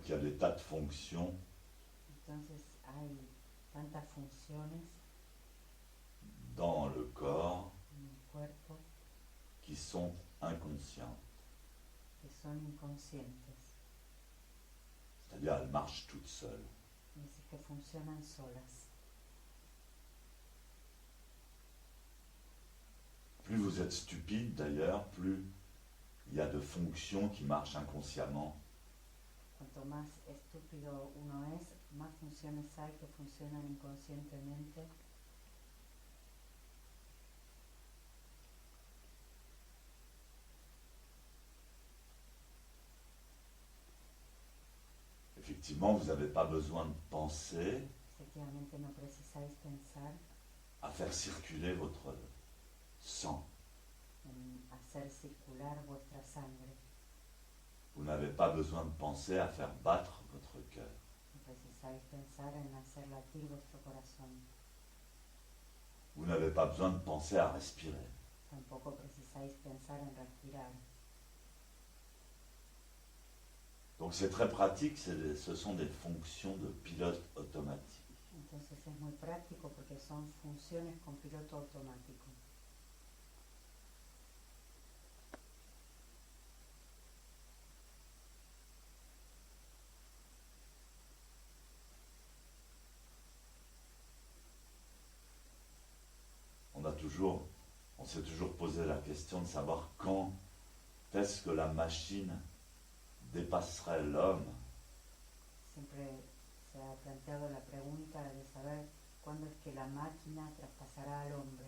qu'il y a des tas de fonctions Entonces hay tantas funciones dans le corps en el cuerpo qui sont inconscientes. que son inconscientes, C'est-à-dire, elles marchent toutes seules. es decir, que funcionan solas. Plus vous êtes stupide d'ailleurs, plus il y a de fonctions qui marchent inconsciemment. Cuanto más estúpido uno es, más funciones hay que funcionan inconscientemente. Effectivement, vous n'avez pas besoin de penser Efectivamente no precisáis pensar à faire circuler votre sang. en hacer circular vuestra sangre. Vous n'avez pas besoin de penser à faire battre votre cœur. No precisáis pensar en hacer latir vuestro corazón. Vous n'avez pas besoin de penser à respirer. Tampoco precisáis pensar en respirar. Donc c'est très pratique, ce sont des fonctions de pilote automatique. Entonces es muy práctico porque son funciones con piloto automático. On s'est toujours posé la question de savoir quand est-ce que la machine dépasserait l'homme. Siempre se ha planteado la pregunta de saber cuándo es que la máquina traspasará al hombre.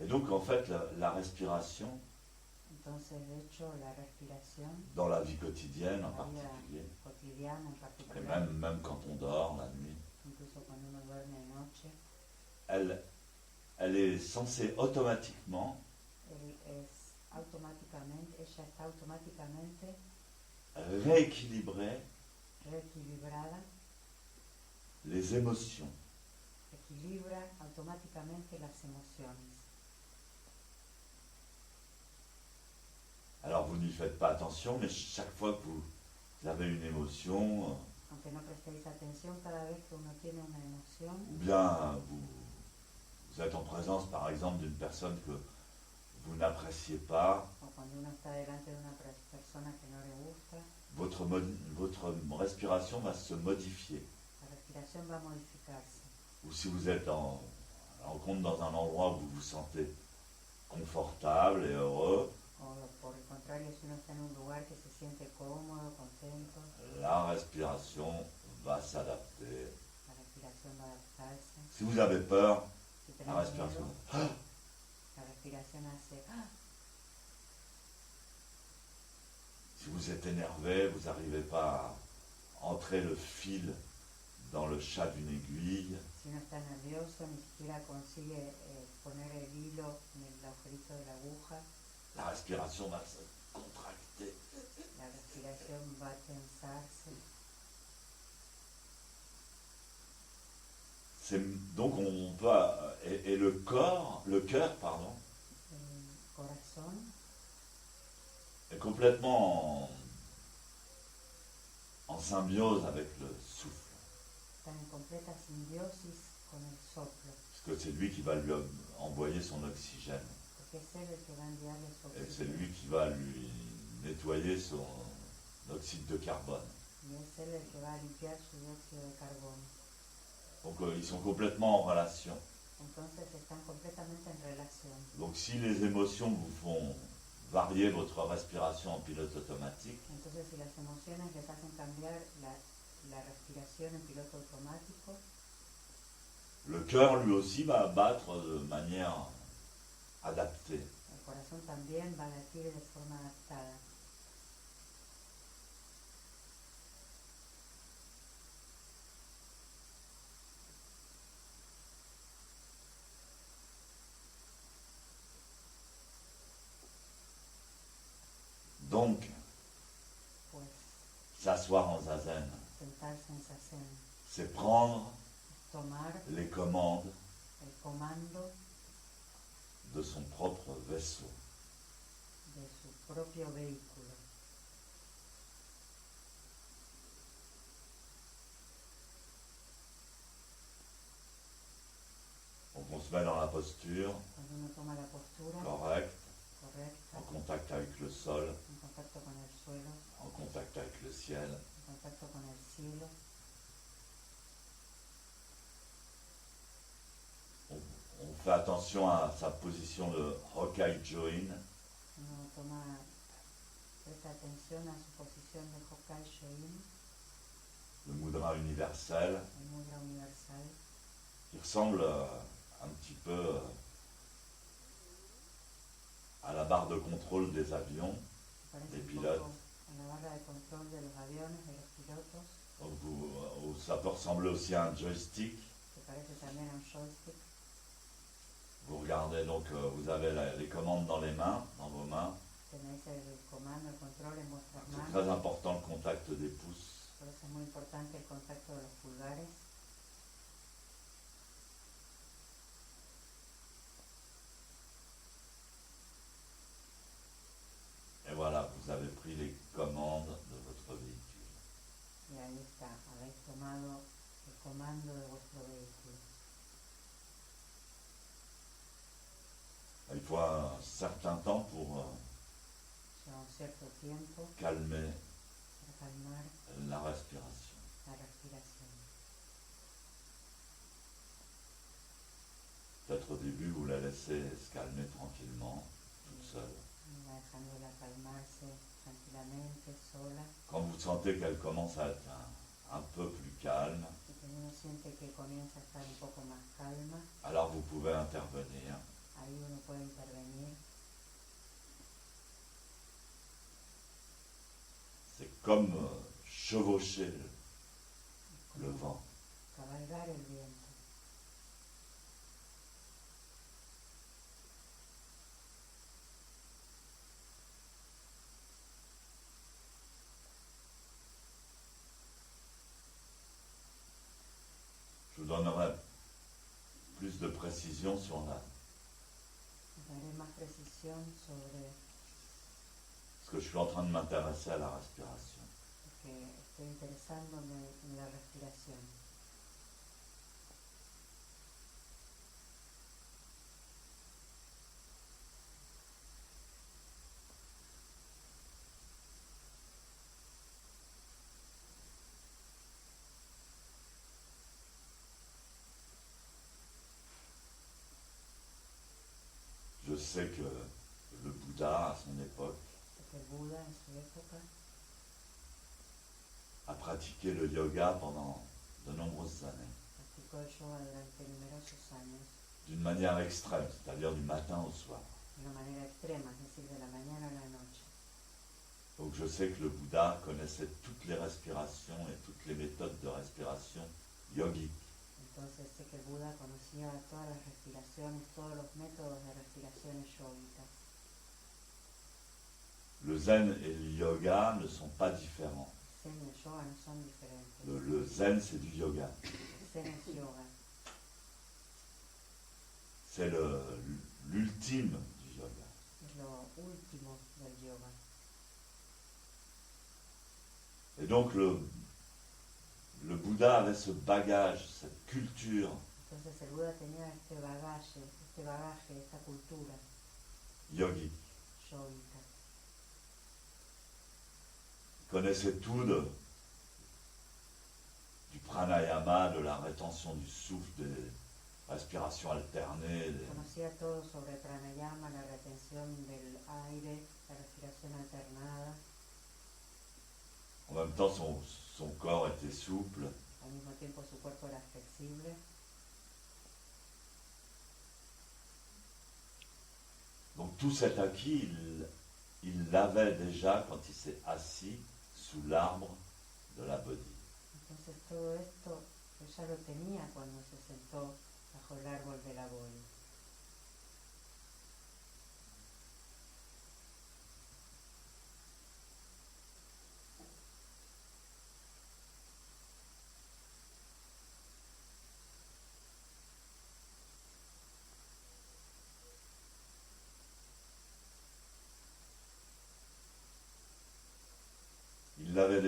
Et donc en fait la respiration, Entonces, de hecho, la respiración, dans la vie quotidienne en la vida particulier, cotidiana en et particular, même quand on dort la nuit, incluso cuando uno duerme de noche, elle est censée automatiquement ella está automáticamente rééquilibrer reequilibrada, les émotions. equilibra automáticamente las emociones. Alors vous n'y faites pas attention, mais chaque fois que vous avez une émotion, Aunque no prestéis atención, cada vez que uno tiene una emoción, ou bien vous êtes en présence par exemple d'une personne que vous n'appréciez pas, o cuando uno está delante de una persona que no le gusta, votre respiration va se modifier. la respiración va a modificarse. Ou si vous êtes en rencontre dans un endroit où vous vous sentez confortable et heureux, O por el contrario, si uno está en un lugar que se siente cómodo, contento, la respiration va s'adapter. la respiración va a adaptarse. Si vous avez peur, Si la tenés respiration. miedo, la respiración hace Si vous êtes énervé, vous n'arrivez pas à entrer le fil dans le chat d'une aiguille. si uno está nervioso, ni siquiera consigue poner el hilo en el agujerito de la aguja, La respiration va se contracter. la respiración va a tensarse. Donc on peut et le cœur, pardon, El corazón est complètement en symbiose avec le souffle, está en completa simbiosis con el soplo, parce que c'est lui qui va lui envoyer son oxygène porque es él el que va a enviarle su et c'est oxígeno. lui qui va lui nettoyer son oxyde de carbone. Y es él el que va a limpiar su dióxido de carbono. Donc ils sont complètement en relation. Entonces están completamente en relación. Donc si les émotions vous font varier votre respiration en pilote automatique, Entonces si las emociones les hacen cambiar la respiración en piloto automático, le cœur lui aussi va battre de manière adaptée. el corazón también va a latir de forma adaptada. Donc, Pues s'asseoir en zazen, sentarse en zazen, c'est prendre tomar les commandes el comando de son propre vaisseau. de su propio vehículo. Donc on se met dans la posture Cuando uno toma la postura correcte, correcta, en contact avec le sol, en contacto con el suelo, en contact avec le ciel. en contacto con el cielo, On fait attention à sa position de Hokkai Join, uno presta atención a su posición de Hokkai Shoin, le mudra universel, el mudra universal, qui ressemble un petit peu à la barre de contrôle des avions, que parece des un pilotes. poco a la barra de control de los aviones, de los pilotos, Donc ça peut ressembler aussi à un joystick. que parece también a un joystick. Vous regardez donc, vous avez les commandes dans les mains, dans vos mains. Tenéis el comando, el control en vuestras C'est manos, très important le contact des pouces. por eso es muy importante el contacto de los pulgares. Et voilà, vous avez pris les commandes de votre véhicule. Y ahí está, habéis tomado el comando de vuestro vehículo. Il faut un certain temps pour Lleva un cierto tiempo calmer para calmar la respiration. la respiración. Peut-être au début, vous la laissez se calmer tranquillement, toute seule. Va dejándola calmarse tranquilamente, sola. Quand vous sentez qu'elle commence à être un peu plus calme, Y cuando uno siente que comienza a estar un poco más calma, alors vous pouvez intervenir. ahí uno puede intervenir. C'est comme chevaucher le Como vent. cabalgar el viento. Je vous donnerai plus de précision sur la... Os daré más precisión sobre, Parce que je suis en train de m'intéresser à la respiration. porque estoy interesándome en la respiración. Je sais que le Bouddha, à son époque, Porque el Buda en su época a pratiqué le yoga pendant de nombreuses années, practicó el yoga durante numerosos años d'une manière extrême, c'est-à-dire du matin au soir. de una manera extrema, es decir, de la mañana a la noche. Donc je sais que le Bouddha connaissait toutes les respirations et toutes les méthodes de respiration yogiques. Entonces sé que el Buda conocía todas las respiraciones, todos los métodos de respiraciones yógicas. Le zen et le yoga ne sont pas différents. El Zen y el yoga no son diferentes. Le zen, c'est du yoga. El Zen es yoga, C'est l'ultime du yoga. es lo último del yoga. Et donc le Bouddha avait ce bagage, cette culture Entonces el Buda tenía este bagaje, esta cultura yogique. yógica. Il connaissait tout du pranayama, de la rétention du souffle, des respirations alternées. Conocía todo sobre pranayama, la retención del aire, la respiración alternada. En même temps, son corps était souple. Al mismo tiempo su cuerpo era flexible. Donc tout cet acquis, il l'avait déjà quand il s'est assis sous l'arbre de la Bodhi. Entonces todo esto él ya lo tenía cuando se sentó bajo el árbol de la Bodhi.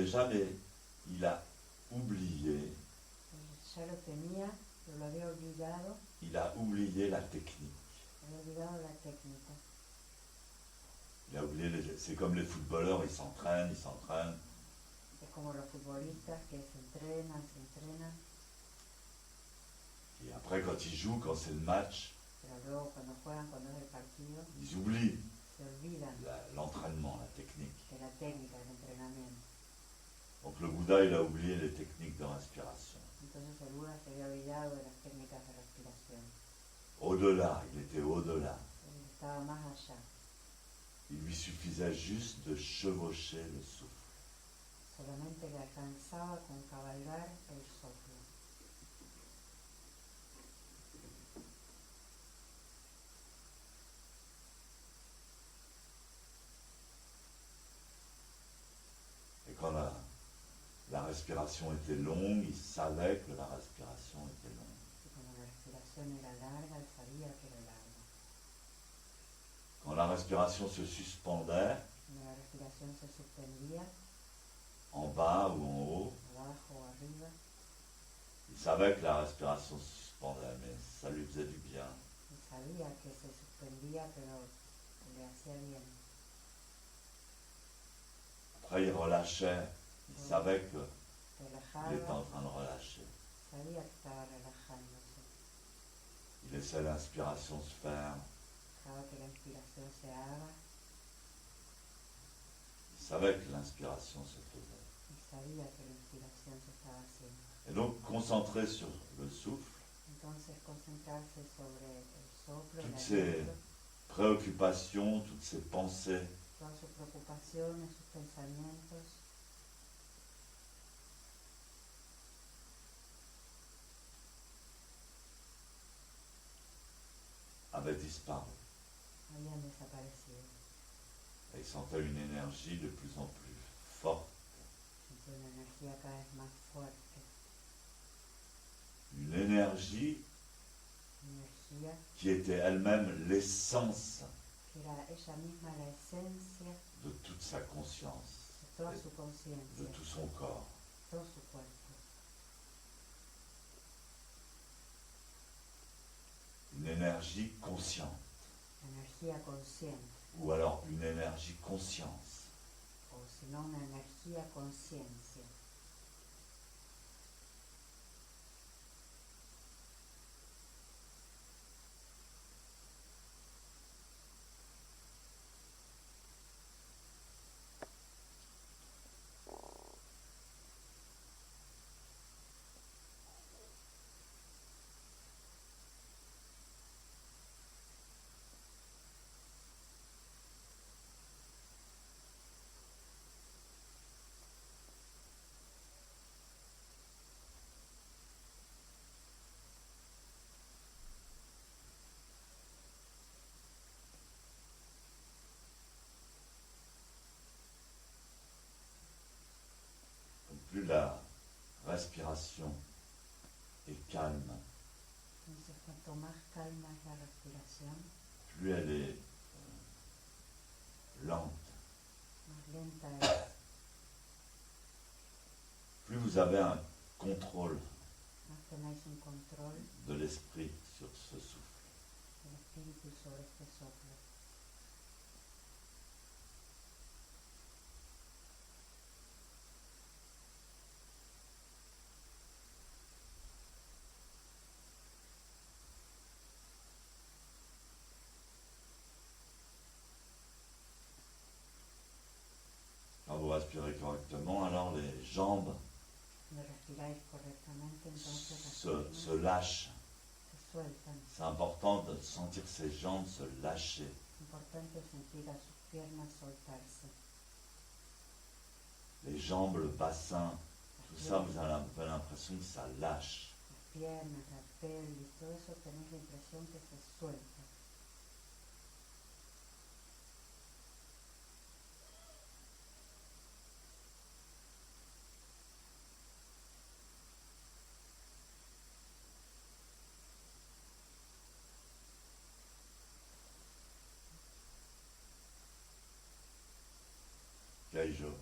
déjà, mais il a oublié, Ya lo tenía, pero lo había olvidado, il a oublié la technique. había olvidado la técnica. Il a oublié, c'est comme les footballeurs, ils s'entraînent. Es como los futbolistas que se entrenan, Et après, quand ils jouent, quand c'est le match, pero luego cuando juegan, cuando es el partido, ils oublient se olvidan l'entraînement, la technique. de la técnica, del entrenamiento. Donc le Bouddha, il a oublié les techniques de respiration. Entonces el Buda se había olvidado de las técnicas de respiración. Au-delà, il était au-delà. Él estaba más allá. Il lui suffisait juste de chevaucher le souffle. Solamente le alcanzaba con cabalgar el soplo. Et quand la respiration était longue, il savait que la respiration était longue. Y cuando la respiración era larga, él sabía que era larga. Quand la respiration se suspendait, Cuando la respiración se suspendía, en bas ou en haut, abajo o arriba, il savait que la respiration se suspendait, mais ça lui faisait du bien. él sabía que se suspendía, pero le hacía bien. Après, il relâchait. Il savait qu'il Relajaba, était en train de relâcher. sabía que estaba relajándose. Il laissait l'inspiration se faire. Dejaba que la inspiración se haga Il savait que l'inspiration se faisait. y sabía que la inspiración se estaba haciendo. Et donc, concentré sur le souffle, Entonces concentrarse sobre el soplo, el toutes ces aliento, préoccupations, toutes ces pensées, todas sus preocupaciones, sus pensamientos, avaient disparu. habían desaparecido. Et il sentait une énergie de plus en plus forte, Sentía una energía cada vez más fuerte, une énergie una energía qui était elle-même l'essence que era ella misma la esencia de toute sa conscience, de toda su de conciencia, tout son corps. todo su cuerpo. Une énergie consciente, La energía consciente, ou alors une énergie conscience. o si no una energía conciencia. Plus la respiration est calme, Entonces cuanto más calma es la respiración, plus elle est lente, más lenta es, plus vous avez un contrôle más tenéis un control de l'esprit sur ce souffle. del espíritu sobre este soplo. Quand vous respirez correctement, alors les jambes Cuando respiráis correctamente, entonces las se piernas lâchent. se sueltan. C'est important de sentir ces jambes se lâcher. Es importante sentir a sus piernas soltarse. Les jambes, le bassin, tout ça, vous avez l'impression que ça lâche. Las piernas, la pelvis, todo eso tenéis la impresión que se suelta. Kaijo.